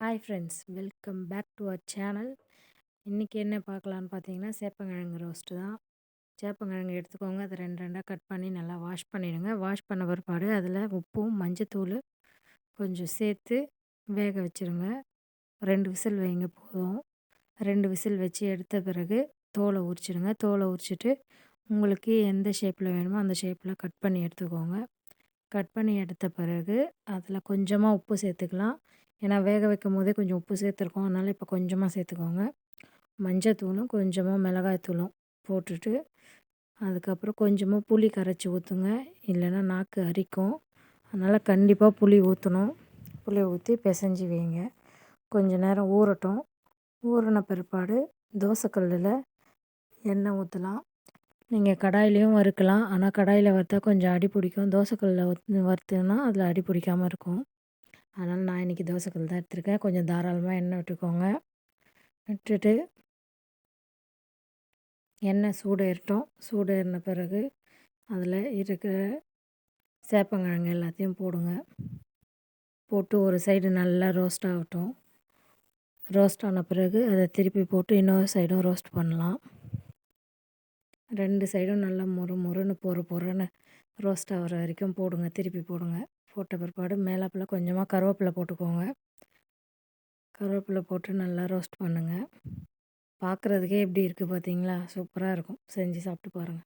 Hi friends, welcome back to our channel. இன்றைக்கி என்ன பார்க்கலான்னு பார்த்தீங்கன்னா, சேப்பங்கிழங்கு ரோஸ்ட்டு தான். சேப்பங்கிழங்கு எடுத்துக்கோங்க, அதை ரெண்டு ரெண்டாக கட் பண்ணி நல்லா வாஷ் பண்ணிவிடுங்க. வாஷ் பண்ண பிற்பாடு அதில் உப்பும் மஞ்சத்தூள் கொஞ்சம் சேர்த்து வேக வச்சுருங்க. 2 விசில் வைங்க போதும். 2 விசில் வச்சு எடுத்த பிறகு தோலை உரிச்சிடுங்க. தோலை உரிச்சிட்டு உங்களுக்கு எந்த ஷேப்பில் வேணுமோ அந்த ஷேப்பில் கட் பண்ணி எடுத்துக்கோங்க. கட் பண்ணி எடுத்த பிறகு அதில் கொஞ்சமாக உப்பு சேர்த்துக்கலாம். ஏன்னா வேக வைக்கும் போதே கொஞ்சம் உப்பு சேர்த்துருக்கோம், அதனால் இப்போ கொஞ்சமாக சேர்த்துக்கோங்க. மஞ்சத்தூளும் கொஞ்சமாக மிளகாய்த்தூளும் போட்டுட்டு அதுக்கப்புறம் கொஞ்சமாக புளி கரைச்சி ஊற்றுங்க. இல்லைன்னா நாக்கு அரிக்கும், அதனால் கண்டிப்பாக புளி ஊற்றணும். புளி ஊற்றி பிசைஞ்சி வைங்க. கொஞ்ச நேரம் ஊறட்டும். ஊறின பிற்பாடு தோசைக்கல்லில் எண்ணெய் ஊற்றலாம். நீங்கள் கடாயிலையும் வறுக்கலாம், ஆனால் கடாயில் வறுத்தா கொஞ்சம் அடி பிடிக்கும். தோசைக்கல்லில் வறுத்தோன்னா அதில் அடி பிடிக்காமல் இருக்கும். அதனால் நான் இன்றைக்கி தோசைக்கல் தான் எடுத்துருக்கேன். கொஞ்சம் தாராளமாக எண்ணெய் விட்டுக்கோங்க. விட்டுட்டு எண்ணெய் சூடேறட்டும். சூடேறின பிறகு அதில் இருக்கிற சேப்பங்கிழங்கு எல்லாத்தையும் போடுங்க. போட்டு ஒரு சைடு நல்லா ரோஸ்ட் ஆகட்டும். ரோஸ்ட் ஆன பிறகு அதை திருப்பி போட்டு இன்னொரு சைடும் ரோஸ்ட் பண்ணலாம். 2 சைடும் நல்லா மொறுன்னு பொறுன்னு ரோஸ்ட் ஆகிற வரைக்கும் போடுங்க. திருப்பி போடுங்க. போட்ட பிற்பாடு மேலாப்பில் கொஞ்சமாக கருவேப்பிலை போட்டுக்கோங்க. கருவேப்பிலை போட்டு நல்லா ரோஸ்ட் பண்ணுங்கள். பார்க்குறதுக்கே எப்படி இருக்குது பார்த்தீங்களா? சூப்பராக இருக்கும். செஞ்சு சாப்பிட்டு பாருங்கள்.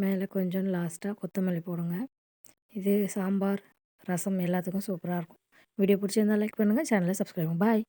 மேலே கொஞ்சம் லாஸ்ட்டாக கொத்தமல்லி போடுங்க. இது சாம்பார், ரசம் எல்லாத்துக்கும் சூப்பராக இருக்கும். வீடியோ பிடிச்சிருந்தால் லைக் பண்ணுங்கள், சேனலை சப்ஸ்கிரைப் பண்ணுங்கள். பாய்.